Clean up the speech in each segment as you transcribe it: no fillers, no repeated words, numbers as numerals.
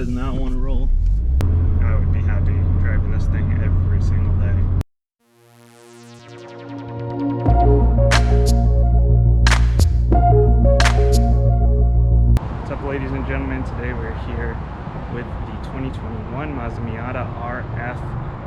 does not want to roll. I would be happy driving this thing every single day. What's up, ladies and gentlemen? Today we're here with the 2021 Mazda Miata RF,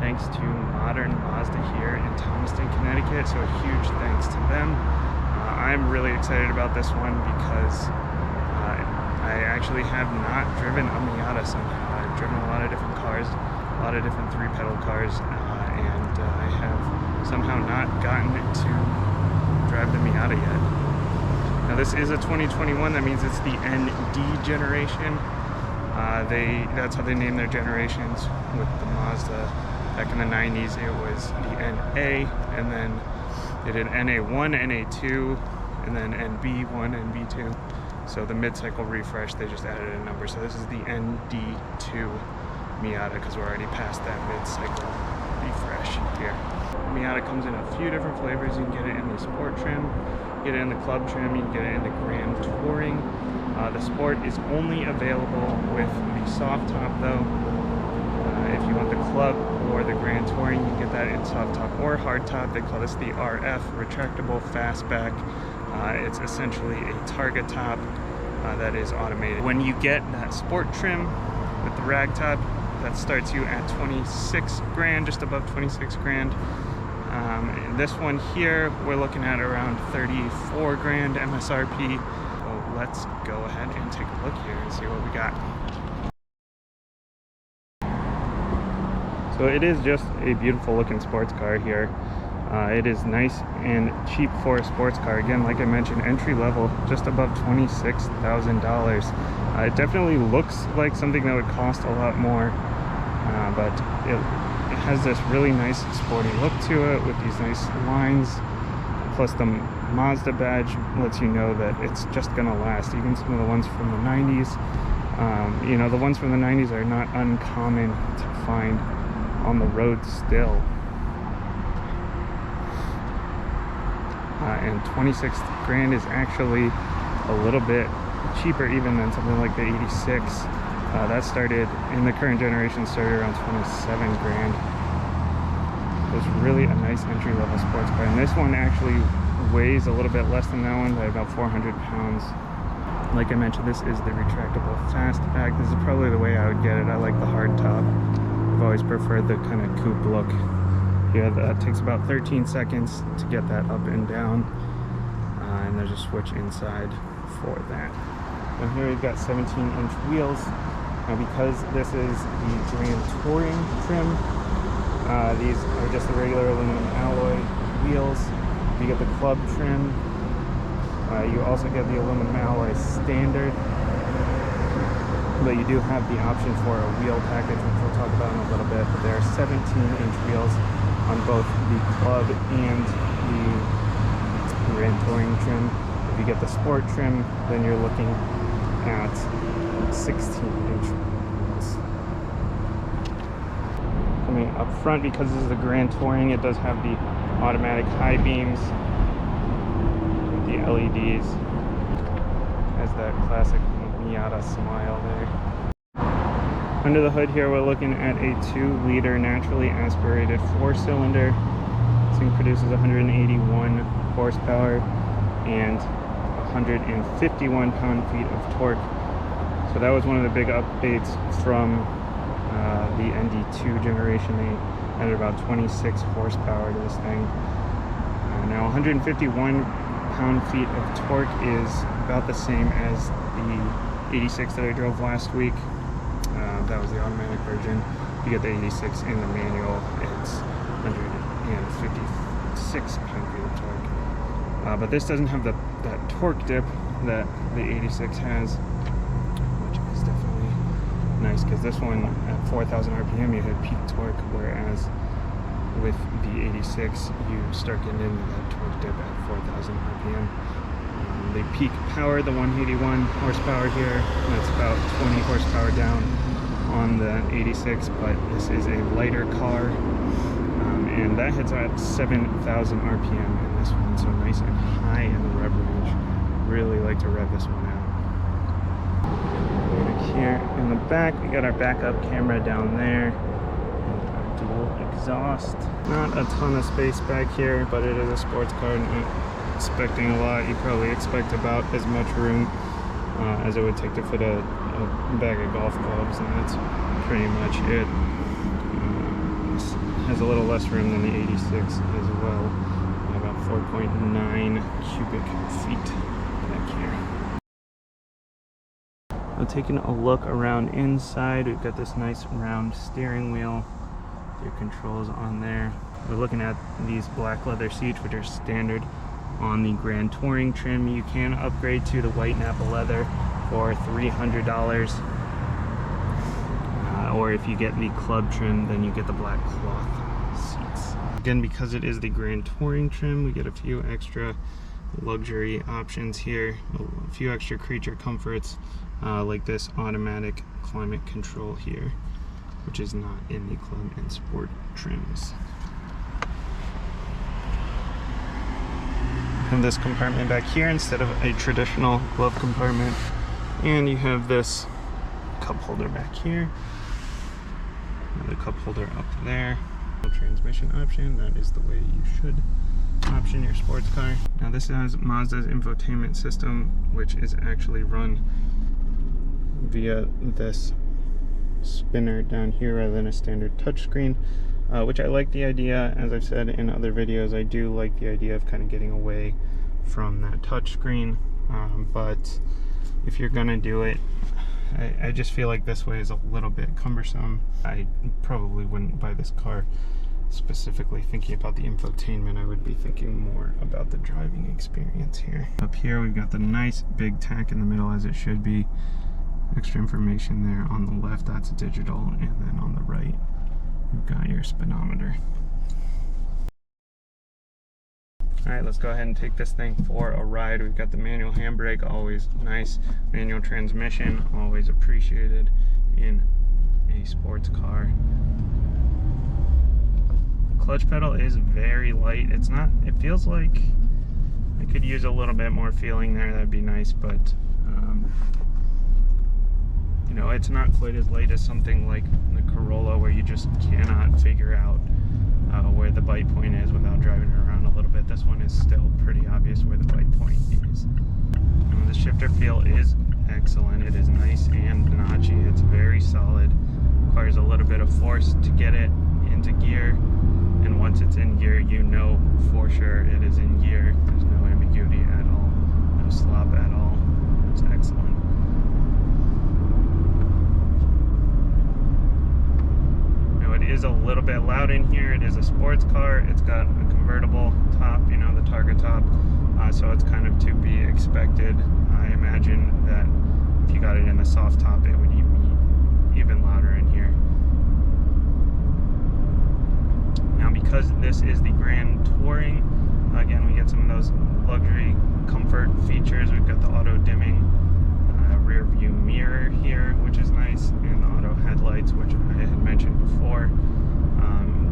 thanks to Modern Mazda here in Thomaston, Connecticut. So a huge thanks to them. I'm really excited about this one because I actually have not driven a Miata somehow. I've driven a lot of different cars, a lot of different three-pedal cars, and I have somehow not gotten to drive the Miata yet. Now this is a 2021, that means it's the ND generation. That's how they name their generations. With the Mazda back in the 90s, it was the NA, and then they did NA1, NA2, and then NB1 and NB2. So the mid-cycle refresh, they just added a number. So this is the ND2 Miata because we're already past that mid-cycle refresh here. The Miata comes in a few different flavors. You can get it in the sport trim, get it in the club trim, you can get it in the Grand Touring. The sport is only available with the soft top though. If you want the club or the Grand Touring, you can get that in soft top or hard top. They call this the RF, retractable fastback. It's essentially a target top that is automated. When you get that sport trim with the rag top, that starts you at 26 grand, just above 26 grand. And this one here, we're looking at around 34 grand MSRP. So let's go ahead and take a look here and see what we got. So it is just a beautiful looking sports car here. It is nice and cheap for a sports car. Again, like I mentioned, entry level, just above $26,000. It definitely looks like something that would cost a lot more, but it has this really nice sporty look to it with these nice lines. Plus the Mazda badge lets you know that it's just gonna last. Even some of the ones from the 90s, you know, the ones from the 90s are not uncommon to find on the road still. And 26 grand is actually a little bit cheaper even than something like the 86. That started in the current generation, started around 27 grand. It was really a nice entry-level sports car, and this one actually weighs a little bit less than that one by about 400 pounds. Like I mentioned, this is the retractable fastback. This is probably the way I would get it. I like the hard top. I've always preferred the kind of coupe look. Yeah, that takes about 13 seconds to get that up and down, and there's a switch inside for that. Now here we've got 17-inch wheels. Now because this is the Grand Touring trim, these are just the regular aluminum alloy wheels. You get the club trim. You also get the aluminum alloy standard, but you do have the option for a wheel package, which we'll talk about in a little bit. But there are 17-inch wheels on both the club and the Grand Touring trim. If you get the sport trim, then you're looking at 16-inch wheels. Coming up front, because this is the Grand Touring, it does have the automatic high beams with the LEDs. Has that classic Miata smile there. Under the hood here, we're looking at a 2-liter naturally aspirated 4-cylinder. This thing produces 181 horsepower and 151 pound-feet of torque. So that was one of the big updates from the ND2 generation. They added about 26 horsepower to this thing. Now 151 pound-feet of torque is about the same as the 86 that I drove last week. That was the automatic version. You get the 86 in the manual, it's 156 pound-feet of torque. But this doesn't have that torque dip that the 86 has, which is definitely nice, because this one at 4,000 RPM you hit peak torque, whereas with the 86 you start getting into that torque dip at 4,000 RPM. The peak power, the 181 horsepower here, that's about 20 horsepower down on the 86, but this is a lighter car, and that hits at 7,000 RPM in this one, so nice and high in the rev range. Really like to rev this one out. Back here in In the back, we got our backup camera down there. Our dual exhaust. Not a ton of space back here, but it is a sports car. Not expecting a lot. You probably expect about as much room as it would take to fit a bag of golf clubs, and that's pretty much it. This has a little less room than the 86 as well, about 4.9 cubic feet back here. Now, taking a look around inside, we've got this nice round steering wheel, your controls on there. We're looking at these black leather seats, which are standard on the Grand Touring trim. You can upgrade to the white Napa leather for $300, or if you get the club trim, then you get the black cloth seats. Again, because it is the Grand Touring trim, we get a few extra luxury options here, a few extra creature comforts, like this automatic climate control here, which is not in the club and sport trims. Have this compartment back here instead of a traditional glove compartment, and you have this cup holder back here, another cup holder up there. Transmission option, that is the way you should option your sports car. Now this has Mazda's infotainment system, which is actually run via this spinner down here rather than a standard touchscreen. Which I like the idea. As I've said in other videos, I do like the idea of kind of getting away from that touchscreen, but if you're gonna do it, I just feel like this way is a little bit cumbersome. I probably wouldn't buy this car specifically thinking about the infotainment. I would be thinking more about the driving experience here. Up here we've got the nice big tack in the middle, as it should be. Extra information there on the left, that's digital, and then on the right you've got your speedometer. Alright, let's go ahead and take this thing for a ride. We've got the manual handbrake, always nice. Manual transmission, always appreciated in a sports car. The clutch pedal is very light. It's not, it feels like I could use a little bit more feeling there, that'd be nice, but you know, it's not quite as light as something like the Corolla, where you just cannot figure out where the bite point is without driving it around a little bit. This one is still pretty obvious where the bite point is. The shifter feel is excellent. It is nice and notchy. It's very solid. Requires a little bit of force to get it into gear, and once it's in gear, you know for sure it is in gear. There's no ambiguity at all, no slop at all. It's excellent. It is a little bit loud in here. It is a sports car. It's got a convertible top, you know, the Targa top, so it's kind of to be expected. I imagine that if you got it in the soft top, it would be even louder in here. Now, because this is the Grand Touring, again, we get some of those luxury comfort features. We've got the auto dimming rear view mirror here, which is nice, and the auto headlights, which I had mentioned before.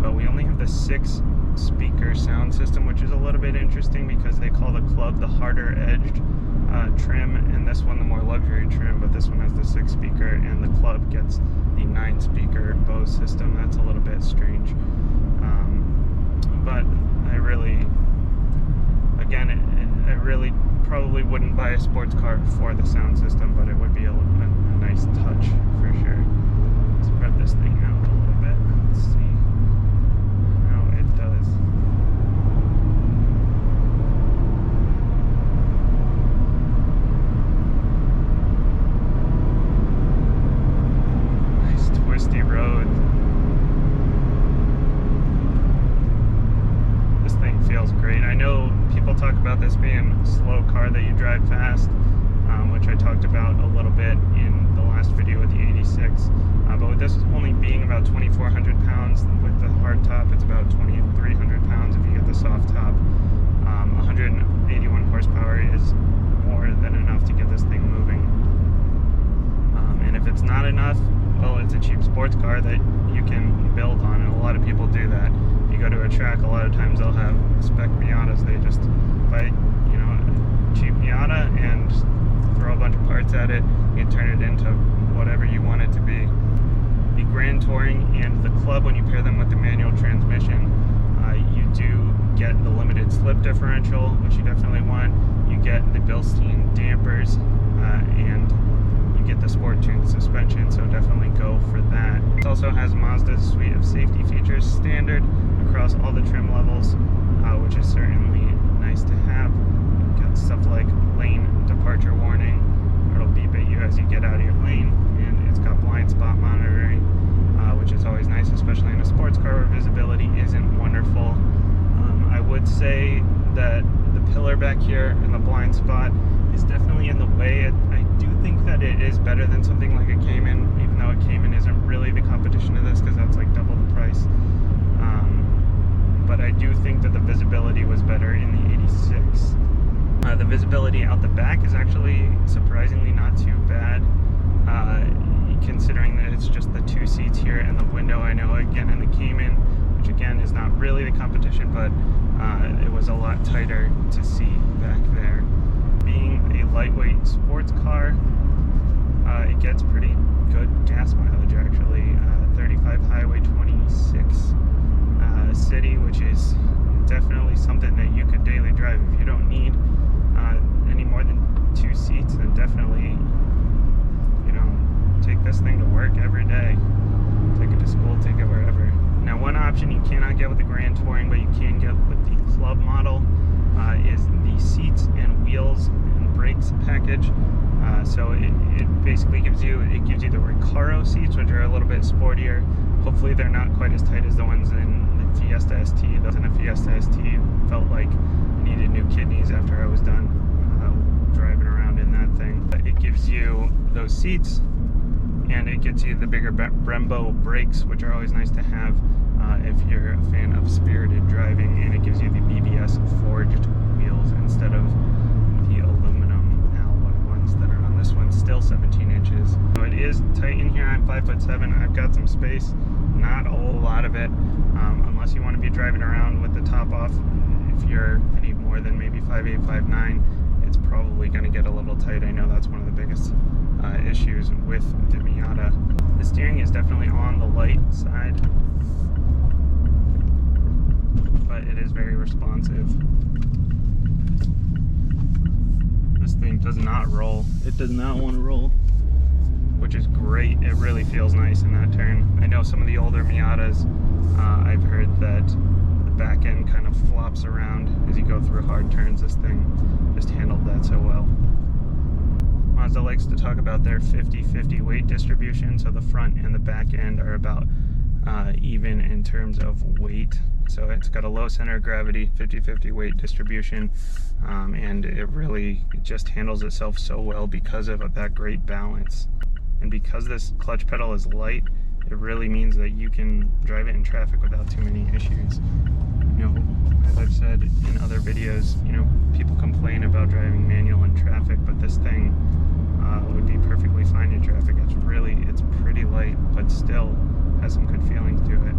But we only have the 6-speaker sound system, which is a little bit interesting because they call the Club the harder edged trim, and this one the more luxury trim, but this one has the 6-speaker, and the Club gets the 9-speaker Bose system. That's a little bit strange. But I really, again, I really probably wouldn't buy a sports car for the sound system, but it would be a nice touch for sure. Let's spread this thing out a little bit. Let's see how it does. Nice twisty road. This thing feels great. I know people talk about this being a slow car that you drive fast, which I talked about a little bit in the last video with the 86. But with this only being about 2,400 pounds, with the hard top it's about 2,300 pounds if you get the soft top. 181 horsepower is more than enough to get this thing moving. And if it's not enough, well, it's a cheap sports car that you can build on, and a lot of people do that. You go to a track, a lot of times they'll have spec Miatas. They just buy, you know, a cheap Miata and throw a bunch of parts at it. You can turn it into whatever you want it Grand Touring and the Club, when you pair them with the manual transmission, you do get the limited slip differential, which you definitely want. You get the Bilstein dampers, and you get the sport tuned suspension, so definitely go for that. It also has Mazda's suite of safety features standard across all the trim levels, which is certainly nice to have. You've got stuff like lane departure warning. It'll beep at you as you get out of your lane, and it's got blind spot monitoring, which is always nice, especially in a sports car where visibility isn't wonderful. I would say that the pillar back here and the blind spot is definitely in the way. I do think that it is better than something like a Cayman, even though a Cayman isn't really the competition of this because that's like double the price. But I do think that the visibility was better in the 86. The visibility out the back is actually surprisingly not too bad, considering that it's just the two seats here and the window. I know again in the Cayman, which again is not really the competition, but it was a lot tighter to see back there. Being a lightweight sports car, it gets pretty good gas mileage actually. 35 highway, 26 city, which is definitely something that you could daily drive. If you don't need any more than two seats, then definitely, you know, take this thing to work every day. Take it to school, take it wherever. Now, one option you cannot get with the Grand Touring, but you can get with the Club model, is the seats and wheels and brakes package. So it basically gives you the Recaro seats, which are a little bit sportier. Hopefully they're not quite as tight as the ones in the Fiesta ST. Those in the Fiesta ST felt like I needed new kidneys after I was done driving around in that thing. But it gives you those seats, and it gets you the bigger Brembo brakes, which are always nice to have if you're a fan of spirited driving, and it gives you the BBS forged wheels instead of the aluminum alloy ones that are on this one, still 17 inches. So it is tight in here. I'm 5'7". I've got some space, not a whole lot of it, unless you want to be driving around with the top off. If you're any more than maybe 5'8", 5'9", it's probably going to get a little tight. I know that's one of the biggest issues with the Miata. The steering is definitely on the light side, but it is very responsive. This thing does not roll. It does not want to roll, which is great. It really feels nice in that turn. I know some of the older Miatas, I've heard that the back end kind of flops around as you go through hard turns. This thing just handled that so well. Mazda likes to talk about their 50-50 weight distribution, so the front and the back end are about even in terms of weight. So it's got a low center of gravity, 50-50 weight distribution, and it really just handles itself so well because of that great balance. And because this clutch pedal is light, it really means that you can drive it in traffic without too many issues. You know, as I've said in other videos, you know, people complain about driving manual in traffic, but this thing would be perfectly fine in traffic. It's pretty light, but still has some good feelings to it.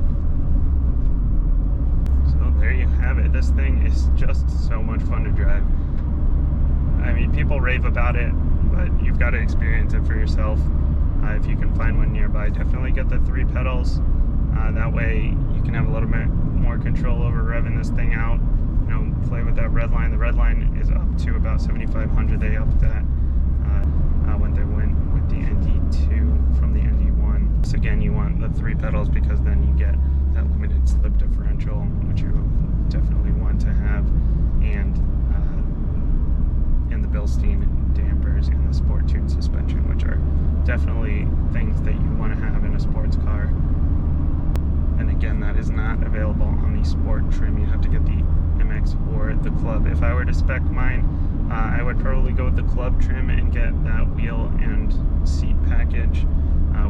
So there you have it. This thing is just so much fun to drive. I mean, people rave about it, but you've got to experience it for yourself. If you can find one nearby, definitely get the 3 pedals. That way you can have a little bit more control over revving this thing out. You know, play with that red line. The red line is up to about 7,500. They upped that when they went with the ND2 from the ND1. So again, you want the 3 pedals because then you get that limited slip differential, which you definitely want to have, and the Bilstein dampers and the sport tuned suspension, which are definitely things that you want to have in a sports car. And again, that is not available on the sport trim. You have to get the MX or the Club. If I were to spec mine, I would probably go with the Club trim and get that wheel and seat package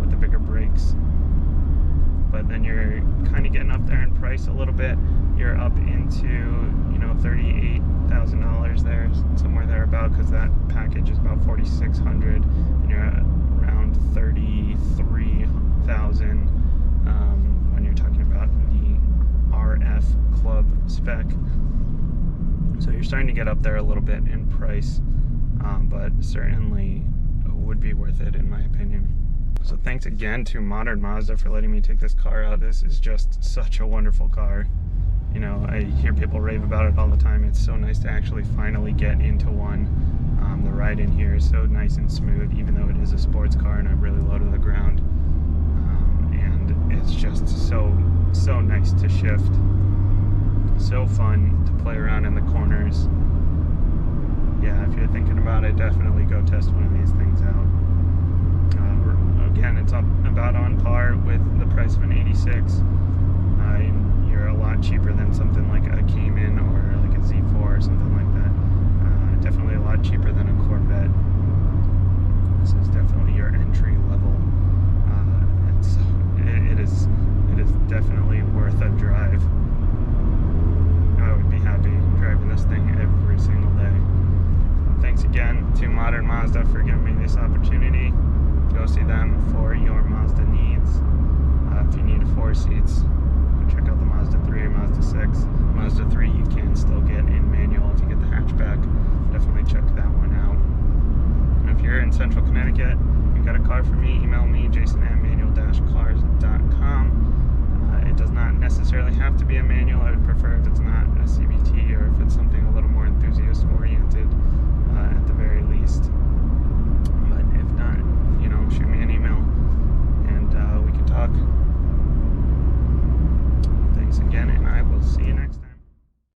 with the bigger brakes. But then you're kind of getting up there in price a little bit. You're up into, you know, $38,000 there, somewhere there about, because that package is about $4,600, and you're at around $33,000 when you're talking about the RF Club spec. So you're starting to get up there a little bit in price, but certainly would be worth it in my opinion. So thanks again to Modern Mazda for letting me take this car out. This is just such a wonderful car. You know, I hear people rave about it all the time. It's so nice to actually finally get into one. The ride in here is so nice and smooth, even though it is a sports car and I'm really low to the ground. And it's just so nice to shift. So fun to play around in the corners. Yeah, if you're thinking about it, definitely go test one of these things out. Again, it's about on par with the price of an 86. You're a lot cheaper than something like a Cayman or like a Z4 or something like that. Definitely a lot cheaper than a Corvette. This is definitely your entry level. It is definitely worth a drive. I would be happy driving this thing every single day. So thanks again to Modern Mazda for giving me this opportunity. Go see them for your Mazda needs. If you need 4 seats, check out the Mazda 3 or Mazda 6. Mazda 3 you can still get in manual if you get the hatchback. Definitely check that one out. And if you're in Central Connecticut, you got a car for me, email me, jason@manual-cars.com. It does not necessarily have to be a manual. I would prefer if it's not a CVT or if it's something a little more enthusiast oriented at the very least.